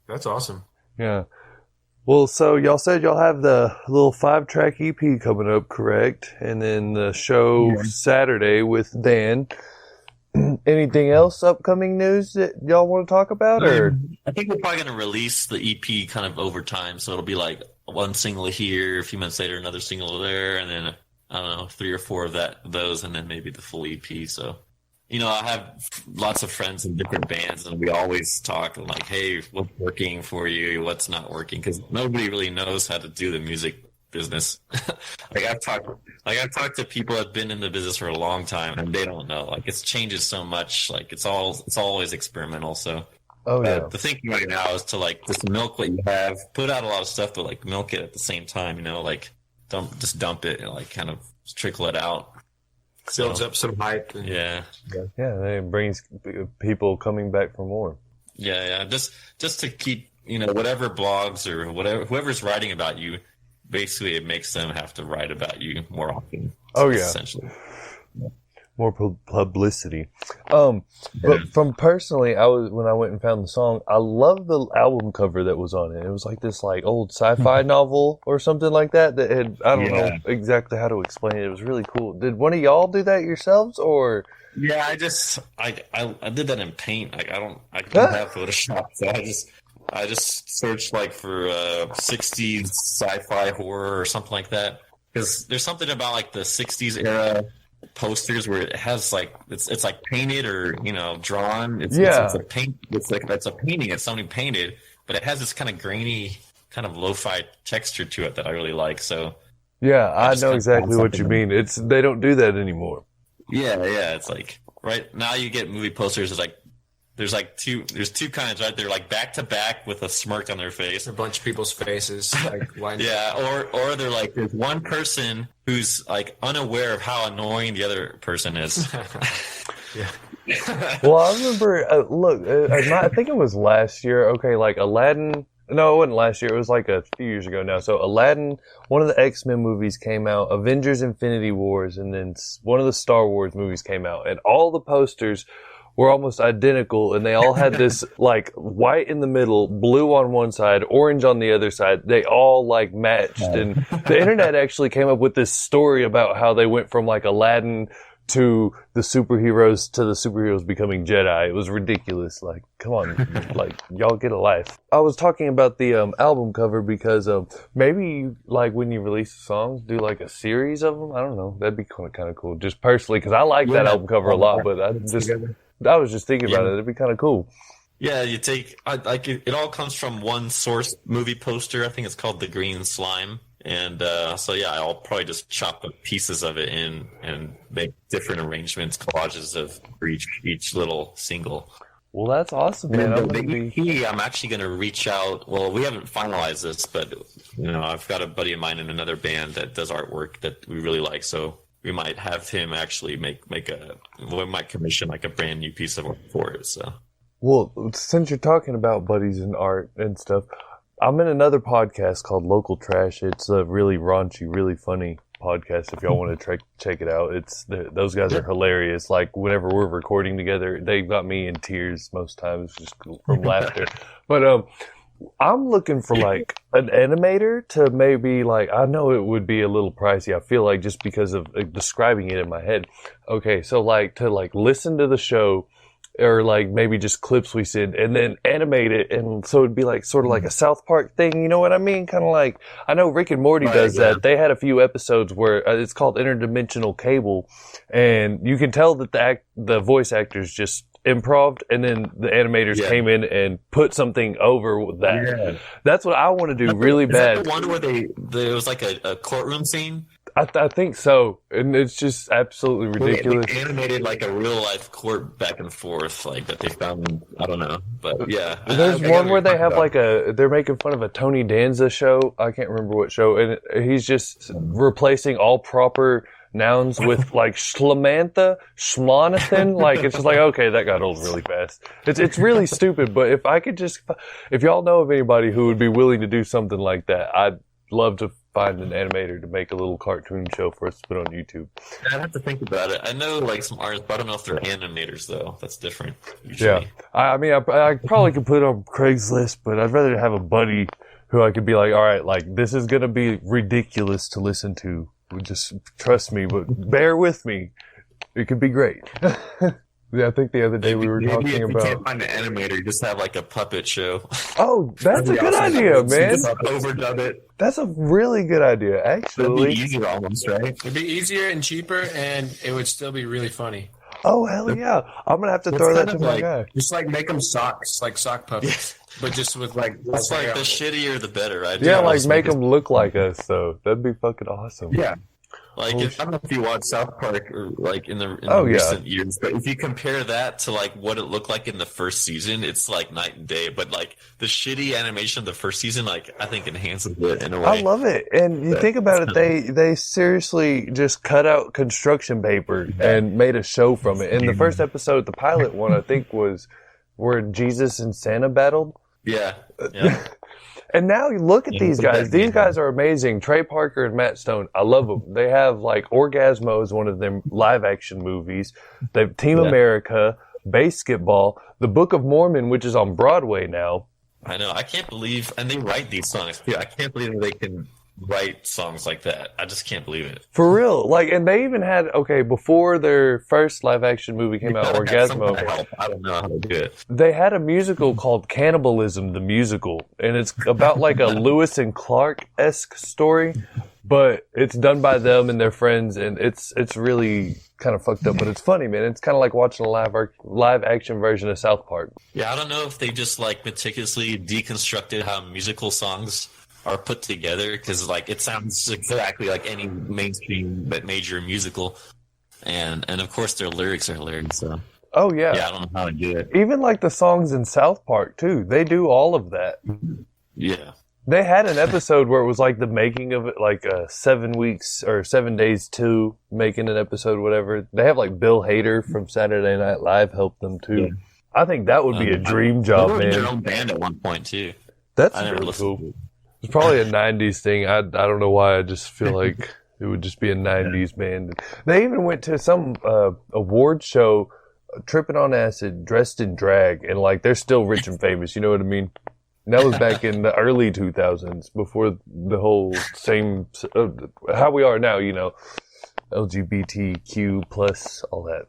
That's awesome. Yeah. Well, so y'all said y'all have the little 5-track EP coming up, correct? And then the show Yeah. Saturday with Dan. Anything else upcoming news that y'all want to talk about, or? I think we're probably going to release the EP kind of over time, so it'll be like one single here, a few months later, another single there, and then I don't know, three or four of those, and then maybe the full EP. So, I have lots of friends in different bands, and we always talk like, "Hey, what's working for you? What's not working?" Because nobody really knows how to do the music business. I've talked to people that have been in the business for a long time, and they don't know. Like, it's changes so much. Like, it's always experimental. So, Oh yeah. the thinking right now is to like just milk what you have, put out a lot of stuff, but like milk it at the same time. Like don't just dump it and like kind of trickle it out. Builds up some hype. Yeah, Yeah, it brings people coming back for more. yeah. Just to keep whatever blogs or whatever whoever's writing about you, basically it makes them have to write about you more often. Oh yeah. Essentially. More publicity. But from personally, when I went and found the song, I love the album cover that was on it. It was like this like old sci-fi novel or something like that had, I don't know exactly how to explain it. It was really cool. Did one of y'all do that yourselves, or? Yeah, I did that in Paint. I don't have Photoshop, so I just searched like for 60s sci-fi horror or something like that, because there's something about like the 60s era posters where it has like it's like painted or drawn. It's a paint. It's like that's a painting. It's something painted, but it has this kind of grainy, kind of lo-fi texture to it that I really like. So yeah, I know exactly what you mean. They don't do that anymore. Yeah. It's like right now you get movie posters. It's like there's two kinds, right? They're like back to back with a smirk on their face. A bunch of people's faces. Like, why not? Yeah, or they're like there's one person who's like unaware of how annoying the other person is. Yeah. Well, I remember. I think it was last year. Okay, like Aladdin. No, it wasn't last year. It was like a few years ago now. So Aladdin, one of the X-Men movies came out, Avengers Infinity Wars, and then one of the Star Wars movies came out, and all the posters were almost identical, and they all had this like white in the middle, blue on one side, orange on the other side. They all like matched, and the internet actually came up with this story about how they went from like Aladdin to the superheroes becoming Jedi. It was ridiculous. Like, come on, like y'all get a life. I was talking about the album cover because maybe like when you release songs, do like a series of them. I don't know. That'd be kind of cool. Just personally, because I like that album cover a lot, but I was just thinking about it. It'd be kind of cool. Yeah, you take it all comes from one source movie poster. I think it's called The Green Slime, and so yeah, I'll probably just chop up pieces of it in and make different arrangements, collages for each little single. Well, that's awesome, man. I'm actually going to reach out. Well, we haven't finalized this, but I've got a buddy of mine in another band that does artwork that we really like, so we might have him actually we might commission like a brand new piece of art for it. So, well, since you're talking about buddies and art and stuff, I'm in another podcast called Local Trash. It's a really raunchy, really funny podcast. If y'all want to check it out, those guys are hilarious. Like whenever we're recording together, they've got me in tears most times just from laughter. But I'm looking for like an animator to maybe like, I know it would be a little pricey. I feel like just because of describing it in my head. Okay. So like to like listen to the show or like maybe just clips we send and then animate it. And so it'd be like sort of like a South Park thing. You know what I mean? Kind of like, I know Rick and Morty does that. They had a few episodes where it's called Interdimensional Cable, and you can tell that the voice actors just improv, and then the animators came in and put something over that. Yeah. That's what I want to do really bad. Is that the one where there was like a courtroom scene? I think so, and it's just absolutely ridiculous. They animated like a real life court back and forth, like that they found. I don't know, but yeah. There's one where they have they're making fun of a Tony Danza show. I can't remember what show, and he's just replacing all proper nouns with like schlamantha, schmonathan. Like it's just like, okay, that got old really fast. It's really stupid, but if y'all know of anybody who would be willing to do something like that, I'd love to find an animator to make a little cartoon show for us to put on YouTube. I'd have to think about it. I know like some artists, but I don't know if they're animators though. That's different. Usually. Yeah, I mean, I probably could put it on Craigslist, but I'd rather have a buddy who I could be like, all right, like this is gonna be ridiculous to listen to. Just trust me, but bear with me. It could be great. Yeah, I think the other day we were talking if about. you can't find an animator, just have like a puppet show. Oh, that's a good idea, man. Just overdub it. That's a really good idea, That'd actually. be easier almost, right? It'd be easier and cheaper, and it would still be really funny. Oh, hell yeah. I'm going to have to throw that to my like- guy. Just like make them socks, like sock puppets, but just with like. It's like the shittier the better, right? Yeah, like make them look like us, though. That'd be fucking awesome. Yeah. Like, Oh, I don't know if you watch South Park or like in the Oh, yeah. recent years, but if you compare that to like what it looked like in the first season, it's like night and day. But like the shitty animation of the first season, like I think enhances it in a way. I love it. And you think about it, they seriously just cut out construction paper and made a show from it. In the first episode, the pilot one, I think, was where Jesus and Santa battled. Yeah. Yeah. And now you look at Yeah, these look at guys. that These game. guys are amazing. Trey Parker and Matt Stone. I love them. They have like Orgasmo is one of them live action movies. They have Team Yeah. America, Basketball, The Book of Mormon, which is on Broadway now. I know. I can't believe, and they write these songs too. I can't believe they can write songs like that. I just can't believe it. For real. Like, and they even had, okay, before their first live action movie came out, Gotta have someone to Orgasmo, help. I don't know how to do it. they had a musical called Cannibalism, the Musical. And it's about like a Lewis and Clark-esque story, but it's done by them and their friends. And it's really kind of fucked up, but it's funny, man. It's kind of like watching a live action version of South Park. Yeah, I don't know if they just like meticulously deconstructed how musical songs are put together because like it sounds exactly like any mainstream but major musical, and of course their lyrics are hilarious. So Oh, yeah. yeah, I don't know how to do it. Even like the songs in South Park, too. They do all of that. Yeah, They had an episode where it was like the making of it, like 7 weeks or 7 days to making an episode, whatever. They have like Bill Hader from Saturday Night Live help them too. Yeah. I think that would be a dream they job, were in their man. own band at one point too. That's I never really listened. cool. It's probably a 90s thing. I don't know why. I just feel like it would just be a 90s band. They even went to some award show, tripping on acid, dressed in drag, and like they're still rich and famous. You know what I mean? And that was back in the early 2000s, before the whole same how we are now. You know, LGBTQ plus all that.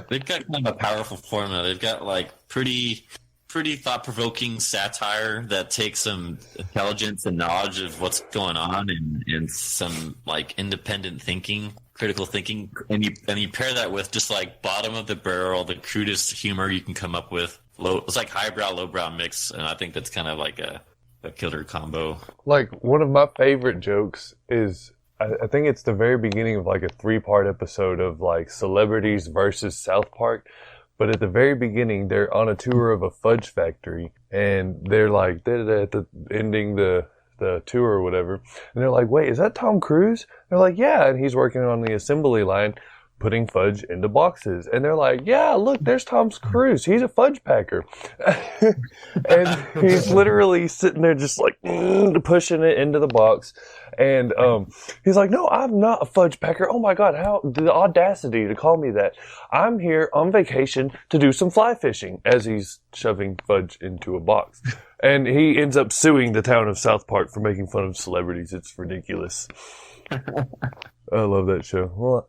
They've got kind of a powerful formula. They've got like pretty thought-provoking satire that takes some intelligence and knowledge of what's going on and some like independent thinking, critical thinking, and you pair that with just like bottom of the barrel, the crudest humor you can come up with. It's like highbrow, lowbrow mix, and I think that's kind of like a killer combo. Like, one of my favorite jokes is, I think it's the very beginning of like a 3-part episode of like celebrities versus South Park. But at the very beginning, they're on a tour of a fudge factory, and they're like, they're at the ending the tour or whatever. And they're like, wait, is that Tom Cruise? They're like, yeah. And he's working on the assembly line, putting fudge into boxes. And they're like, yeah, look, there's Tom Cruise. He's a fudge packer. And he's literally sitting there just like pushing it into the box. And he's like, no, I'm not a fudge packer. Oh my God, how the audacity to call me that. I'm here on vacation to do some fly fishing, as he's shoving fudge into a box. And he ends up suing the town of South Park for making fun of celebrities. It's ridiculous. I love that show. Well,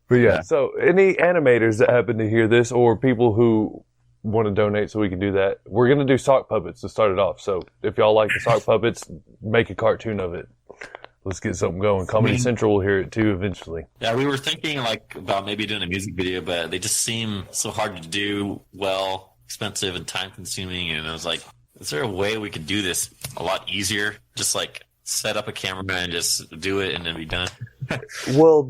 but yeah, so any animators that happen to hear this, or people who want to donate so we can do that, we're going to do sock puppets to start it off. So if y'all like the sock puppets, make a cartoon of it. Let's get something going. Comedy Central will hear it too eventually. Yeah, we were thinking like about maybe doing a music video, but they just seem so hard to do well, expensive and time consuming. And I was like, is there a way we could do this a lot easier? Just like set up a camera and just do it and then be done. Well,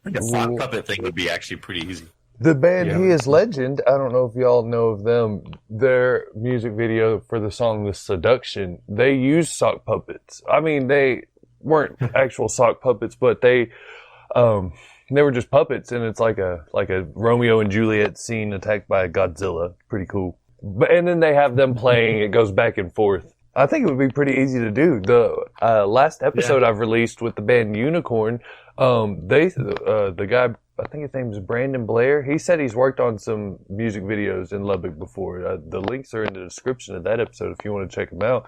Like a sock puppet thing would be actually pretty easy. the band Yeah. He Is Legend, I don't know if y'all know of them, their music video for the song The Seduction, they used sock puppets. I mean, they weren't actual sock puppets, but they were just puppets, and it's like a Romeo and Juliet scene attacked by a Godzilla. Pretty cool. And then they have them playing, it goes back and forth. I think it would be pretty easy to do. The last episode I've released with the band Unicorn, the guy, I think his name is Brandon Blair. He said he's worked on some music videos in Lubbock before. The links are in the description of that episode if you want to check them out.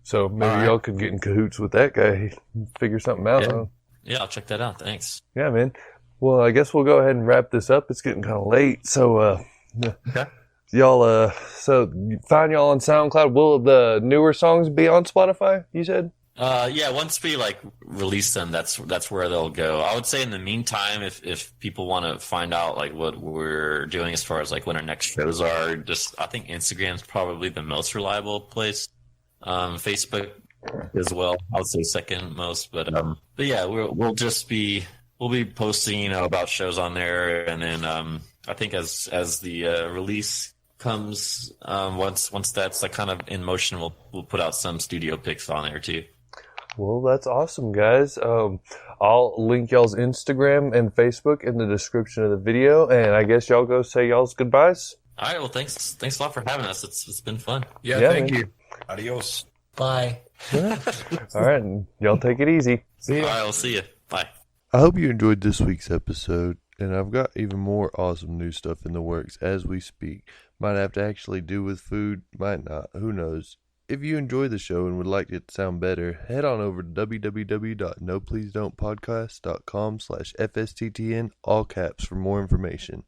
So maybe y'all could get in cahoots with that guy, figure something out. Yeah. Huh? Yeah, I'll check that out. Thanks. Yeah, man. Well, I guess we'll go ahead and wrap this up. It's getting kind of late. So, Okay. y'all, so find y'all on SoundCloud. Will the newer songs be on Spotify, you said? Yeah, once we like release them, that's where they'll go. I would say in the meantime, if people want to find out like what we're doing as far as like when our next shows are, I think Instagram's probably the most reliable place. Facebook as well, I would say second most, but yeah, we'll be posting, about shows on there, and then I think as the release comes, once that's like kind of in motion, we'll put out some studio pics on there too. Well, that's awesome, guys. I'll link y'all's Instagram and Facebook in the description of the video, and I guess y'all go say y'all's goodbyes. All right, well, thanks a lot for having us. It's been fun. Yeah, thank you. Adios. Bye. All right, and y'all take it easy. See ya. All right, we'll see you. Bye. I hope you enjoyed this week's episode, and I've got even more awesome new stuff in the works as we speak. Might have to actually do with food, might not, who knows. If you enjoy the show and would like it to sound better, head on over to www.nopleasedon'tpodcast.com/FSTTN, all caps, for more information.